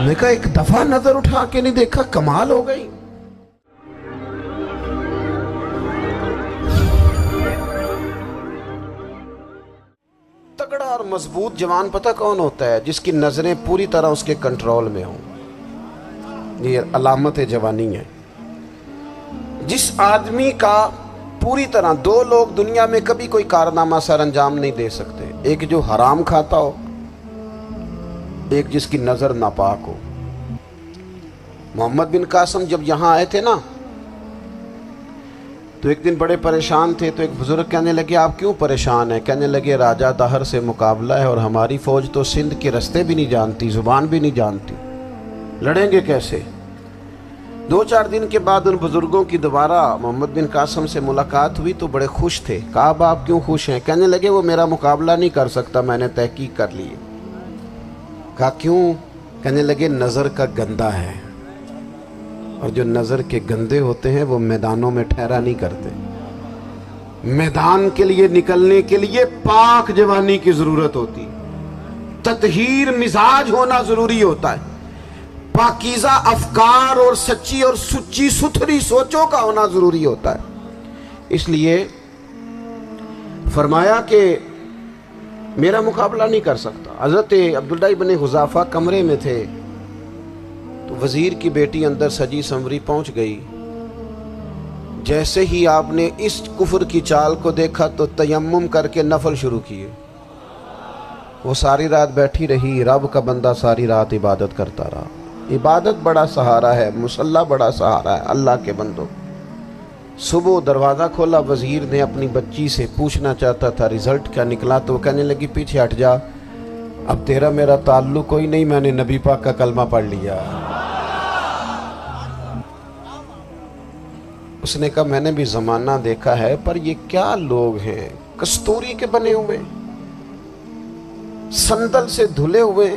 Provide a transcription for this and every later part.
میں کہا ایک دفعہ نظر اٹھا کے نہیں دیکھا، کمال ہو گئی۔ تگڑا اور مضبوط جوان پتہ کون ہوتا ہے؟ جس کی نظریں پوری طرح اس کے کنٹرول میں ہوں۔ یہ علامت جوانی ہے۔ جس آدمی کا پوری طرح، دو لوگ دنیا میں کبھی کوئی کارنامہ سر انجام نہیں دے سکتے، ایک جو حرام کھاتا ہو، ایک جس کی نظر ناپاک ہو۔ محمد بن قاسم جب یہاں آئے تھے نا تو ایک دن بڑے پریشان تھے، تو ایک بزرگ کہنے لگے آپ کیوں پریشان ہیں؟ کہنے لگے راجہ دہر سے مقابلہ ہے اور ہماری فوج تو سندھ کے رستے بھی نہیں جانتی، زبان بھی نہیں جانتی، لڑیں گے کیسے؟ دو چار دن کے بعد ان بزرگوں کی دوبارہ محمد بن قاسم سے ملاقات ہوئی تو بڑے خوش تھے۔ کہا اب آپ کیوں خوش ہیں؟ کہنے لگے وہ میرا مقابلہ نہیں کر سکتا، میں نے تحقیق کر لی۔ کہا کیوں؟ کہنے لگے نظر کا گندہ ہے، اور جو نظر کے گندے ہوتے ہیں وہ میدانوں میں ٹھہرا نہیں کرتے۔ میدان کے لیے نکلنے کے لیے پاک جوانی کی ضرورت ہوتی، تطہیر مزاج ہونا ضروری ہوتا ہے، پاکیزہ افکار اور سچی اور سچی ستھری سوچوں کا ہونا ضروری ہوتا ہے۔ اس لیے فرمایا کہ میرا مقابلہ نہیں کر سکتا۔ حضرت عبداللہ ابن حذافہ کمرے میں تھے تو وزیر کی بیٹی اندر سجی سنوری پہنچ گئی۔ جیسے ہی آپ نے اس کفر کی چال کو دیکھا تو تیمم کر کے نفل شروع کیے۔ وہ ساری رات بیٹھی رہی، رب کا بندہ ساری رات عبادت کرتا رہا۔ عبادت بڑا سہارا ہے، مصلی بڑا سہارا ہے اللہ کے بندوں۔ صبح دروازہ کھولا، وزیر نے اپنی بچی سے پوچھنا چاہتا تھا رزلٹ کیا نکلا، تو وہ کہنے لگی پیچھے ہٹ جا، اب تیرا میرا تعلق کوئی نہیں، میں نے نبی پاک کا کلمہ پڑھ لیا۔ اس نے کہا میں نے بھی زمانہ دیکھا ہے، پر یہ کیا لوگ ہیں، کستوری کے بنے ہوئے، سندل سے دھلے ہوئے،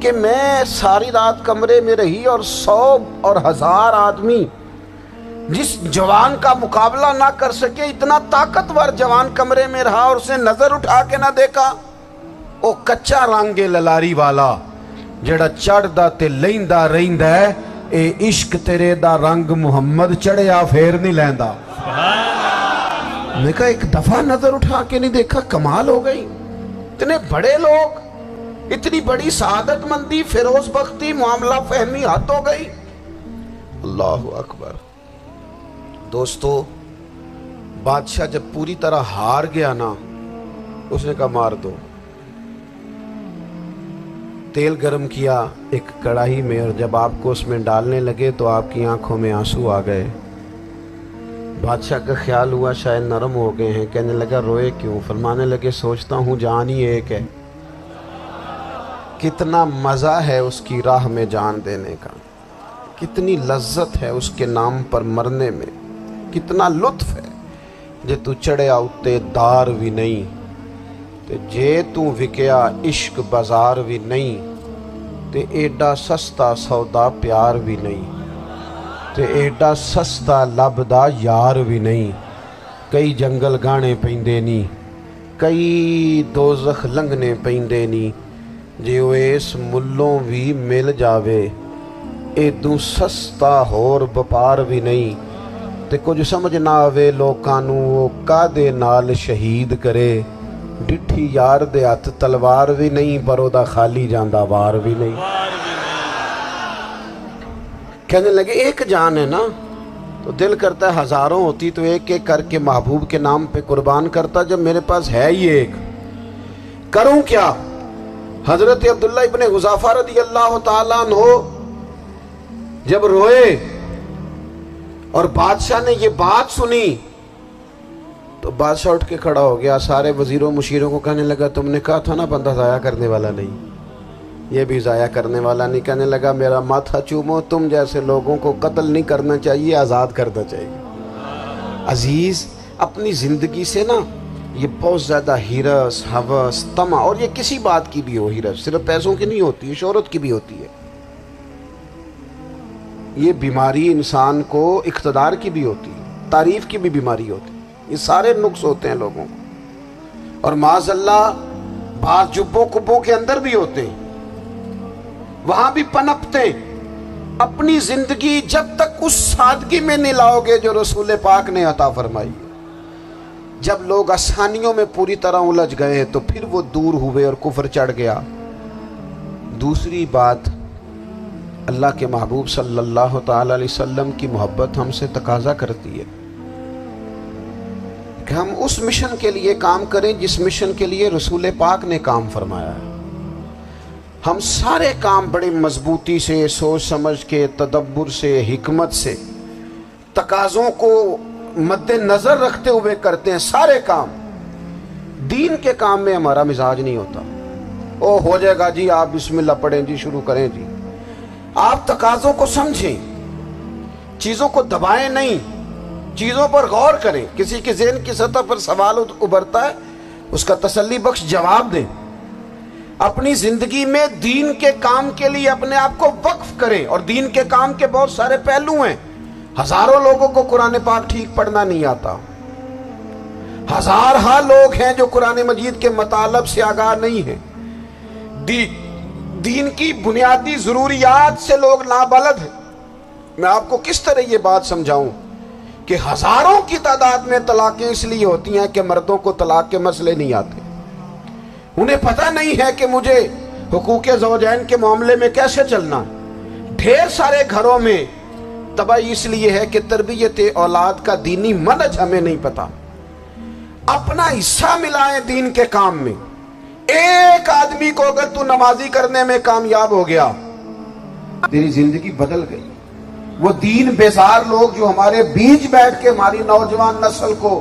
کہ میں ساری رات کمرے میں رہی اور 100 اور 1000 آدمی جس جوان کا مقابلہ نہ کر سکے، اتنا طاقتور جوان کمرے میں رہا اور اسے نظر اٹھا کے نہ دیکھا۔ او کچا رنگے للاری والا جڑا چڑھدا تے لیندا رہندا ہے، اے عشق تیرے دا رنگ محمد چڑھیا پھر نہیں لیندا۔ میں کہا ایک دفعہ نظر اٹھا کے نہیں دیکھا، کمال ہو گئی۔ اتنے بڑے لوگ، اتنی بڑی سعادت مندی، فیروز بختی، معاملہ فہمی حد ہو گئی۔ اللہ اکبر۔ دوستو، بادشاہ جب پوری طرح ہار گیا نا، اس نے کہا مار دو۔ تیل گرم کیا ایک کڑاہی میں، اور جب آپ کو اس میں ڈالنے لگے تو آپ کی آنکھوں میں آنسو آ گئے۔ بادشاہ کا خیال ہوا شاید نرم ہو گئے ہیں، کہنے لگا روئے کیوں؟ فرمانے لگے سوچتا ہوں جان ہی ایک ہے، کتنا مزہ ہے اس کی راہ میں جان دینے کا، کتنی لذت ہے اس کے نام پر مرنے میں، کتنا لطف ہے۔ جے تو چڑھیا اتے دار بھی نہیں، تے جے تو وکیا عشق بازار بھی نہیں، تے ایڈا سستا سودا پیار بھی نہیں، تے ایڈا سستا لبدا یار بھی نہیں۔ کئی جنگل گانے پیندے نی، کئی دوزخ لنگنے پیندے نی، جے وہ اس ملوں بھی مل جاوے، ایدوں سستا ہور بپار بھی نہیں۔ تے کچھ سمجھ نہ آوے لوکانوں وہ کادے نال شہید کرے، ڈٹھی یار دے ہاتھ تلوار بھی نہیں، پر او دا خالی جاندہ وار بھی نہیں۔ کہنے لگے ایک جان ہے نا، تو دل کرتا ہے ہزاروں ہوتی تو ایک ایک کر کے محبوب کے نام پہ قربان کرتا، جب میرے پاس ہے ہی ایک، کروں کیا؟ حضرت عبداللہ ابن حذافہ رضی اللہ تعالیٰ عنہ جب روئے اور بادشاہ نے یہ بات سنی تو بادشاہ اٹھ کے کھڑا ہو گیا، سارے وزیروں مشیروں کو کہنے لگا تم نے کہا تھا نا بندہ ضائع کرنے والا نہیں، یہ بھی ضائع کرنے والا نہیں۔ کہنے لگا میرا ماتھا چومو، تم جیسے لوگوں کو قتل نہیں کرنا چاہیے، آزاد کرنا چاہیے۔ عزیز، اپنی زندگی سے نا یہ بہت زیادہ ہرس، ہوس، طمع، اور یہ کسی بات کی بھی ہو، ہرس صرف پیسوں کی نہیں ہوتی ہے، شہرت کی بھی ہوتی ہے، یہ بیماری انسان کو اقتدار کی بھی ہوتی ہے، تعریف کی بھی بیماری ہوتی ہے، یہ سارے نقص ہوتے ہیں لوگوں کو، اور معاذ اللہ بعض جبوں کبوں کے اندر بھی ہوتے ہیں۔ وہاں بھی پنپتے. اپنی زندگی جب تک اس سادگی میں نہیں لاؤ گے جو رسول پاک نے عطا فرمائی. جب لوگ آسانیوں میں پوری طرح الجھ گئے تو پھر وہ دور ہوئے اور کفر چڑھ گیا. دوسری بات، اللہ کے محبوب صلی اللہ تعالی علیہ وسلم کی محبت ہم سے تقاضا کرتی ہے کہ ہم اس مشن کے لیے کام کریں جس مشن کے لیے رسول پاک نے کام فرمایا ہے. ہم سارے کام بڑے مضبوطی سے، سوچ سمجھ کے، تدبر سے، حکمت سے، تقاضوں کو مد نظر رکھتے ہوئے کرتے ہیں. سارے کام. دین کے کام میں ہمارا مزاج نہیں ہوتا. او ہو جائے گا جی، آپ بسم اللہ پڑھیں جی، شروع کریں جی. آپ تقاضوں کو سمجھیں، چیزوں کو دبائیں نہیں، چیزوں پر غور کریں. کسی کے ذہن کی سطح پر سوال ابھرتا ہے، اس کا تسلی بخش جواب دیں. اپنی زندگی میں دین کے کام کے لیے اپنے آپ کو وقف کریں. اور دین کے کام کے بہت سارے پہلو ہیں. ہزاروں لوگوں کو قرآن پاک ٹھیک پڑھنا نہیں آتا. ہزارہا لوگ ہیں جو قرآن مجید کے مطالب سے آگاہ نہیں ہیں. دین کی بنیادی ضروریات سے لوگ نابلد ہیں. میں آپ کو کس طرح یہ بات سمجھاؤں کہ ہزاروں کی تعداد میں طلاقیں اس لیے ہوتی ہیں کہ مردوں کو طلاق کے مسئلے نہیں آتے. انہیں پتہ نہیں ہے کہ مجھے حقوق زوجین کے معاملے میں کیسے چلنا ہے. ڈھیر سارے گھروں میں تباہی اس لیے ہے کہ تربیت اولاد کا دینی منہج ہمیں نہیں پتا. اپنا حصہ ملائیں دین کے کام میں. ایک آدمی کو اگر تو نمازی کرنے میں کامیاب ہو گیا، تیری زندگی بدل گئی. وہ دین بیزار لوگ جو ہمارے بیچ بیٹھ کے ہماری نوجوان نسل کو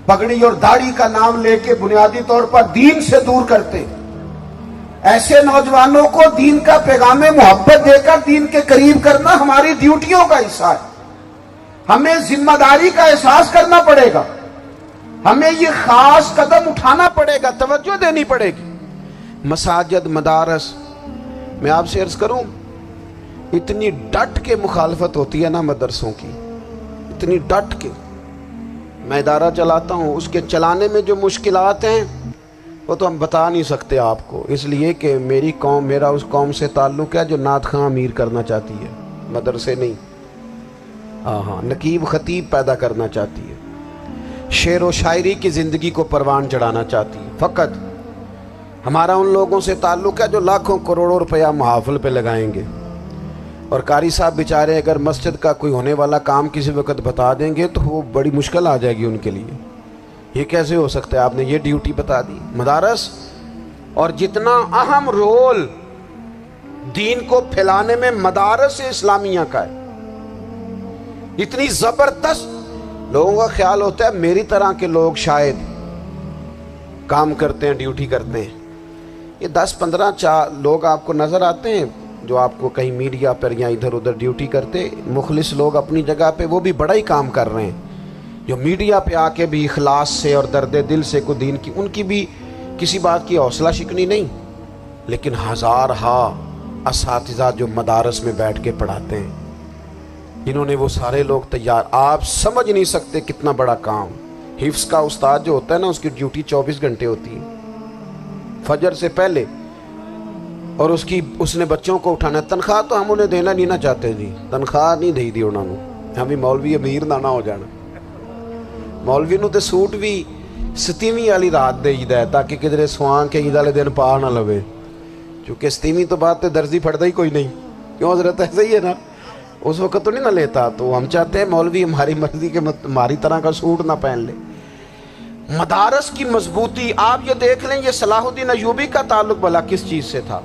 پگڑی اور داڑھی کا نام لے کے بنیادی طور پر دین سے دور کرتے، ایسے نوجوانوں کو دین کا پیغام محبت دے کر دین کے قریب کرنا ہماری ڈیوٹیوں کا حصہ ہے. ہمیں ذمہ داری کا احساس کرنا پڑے گا. ہمیں یہ خاص قدم اٹھانا پڑے گا، توجہ دینی پڑے گی. مساجد، مدارس، میں آپ سے عرض کروں، اتنی ڈٹ کے مخالفت ہوتی ہے نا مدرسوں کی، اتنی ڈٹ کے. میں ادارہ چلاتا ہوں، اس کے چلانے میں جو مشکلات ہیں وہ تو ہم بتا نہیں سکتے آپ کو، اس لیے کہ میری قوم، میرا اس قوم سے تعلق ہے جو نعت خواں امیر کرنا چاہتی ہے، مدرسے نہیں. ہاں، نقیب خطیب پیدا کرنا چاہتی ہے، شعر و شاعری کی زندگی کو پروان چڑھانا چاہتی ہے. فقط ہمارا ان لوگوں سے تعلق ہے جو لاکھوں کروڑوں روپیہ محافل پہ لگائیں گے. اور قاری صاحب بیچارے اگر مسجد کا کوئی ہونے والا کام کسی وقت بتا دیں گے تو وہ بڑی مشکل آ جائے گی ان کے لیے. یہ کیسے ہو سکتا ہے، آپ نے یہ ڈیوٹی بتا دی. مدارس اور جتنا اہم رول دین کو پھیلانے میں مدارس اسلامیہ کا ہے، اتنی زبردست. لوگوں کا خیال ہوتا ہے میری طرح کے لوگ شاید کام کرتے ہیں، ڈیوٹی کرتے ہیں. یہ 10-15 لوگ آپ کو نظر آتے ہیں جو آپ کو کہیں میڈیا پر یا ادھر ادھر ڈیوٹی کرتے. مخلص لوگ اپنی جگہ پہ وہ بھی بڑا ہی کام کر رہے ہیں، جو میڈیا پہ آ کے بھی اخلاص سے اور درد دل سے کو دین کی، ان کی بھی کسی بات کی حوصلہ شکنی نہیں. لیکن ہزارہا اساتذہ جو مدارس میں بیٹھ کے پڑھاتے ہیں، جنہوں نے وہ سارے لوگ تیار، آپ سمجھ نہیں سکتے کتنا بڑا کام. حفظ کا استاد جو ہوتا ہے نا، اس کی ڈیوٹی 24 گھنٹے ہوتی ہے فجر سے پہلے، اور اس نے بچوں کو اٹھانا. تنخواہ تو ہم انہیں دینا نہیں نہ چاہتے جی، تنخواہ نہیں دی انہوں نے. ہمیں مولوی امیر نہ ہو جانا. مولوی نو تے سوٹ بھی 27ویں والی رات دے ہے تاکہ کدھر سوان کے عید والے دن پا نہ لوے، چونکہ 27ویں تو بعد تے درزی پھڑتا ہی کوئی نہیں. کیوں حضرت؟ ایسا ہی ہے نا، اس وقت تو نہیں نہ لیتا. تو ہم چاہتے ہیں مولوی ہماری مرضی کے ہماری طرح کا سوٹ نہ پہن لے. مدارس کی مضبوطی آپ یہ دیکھ لیں، یہ صلاح الدین ایوبی کا تعلق بھلا کس چیز سے تھا؟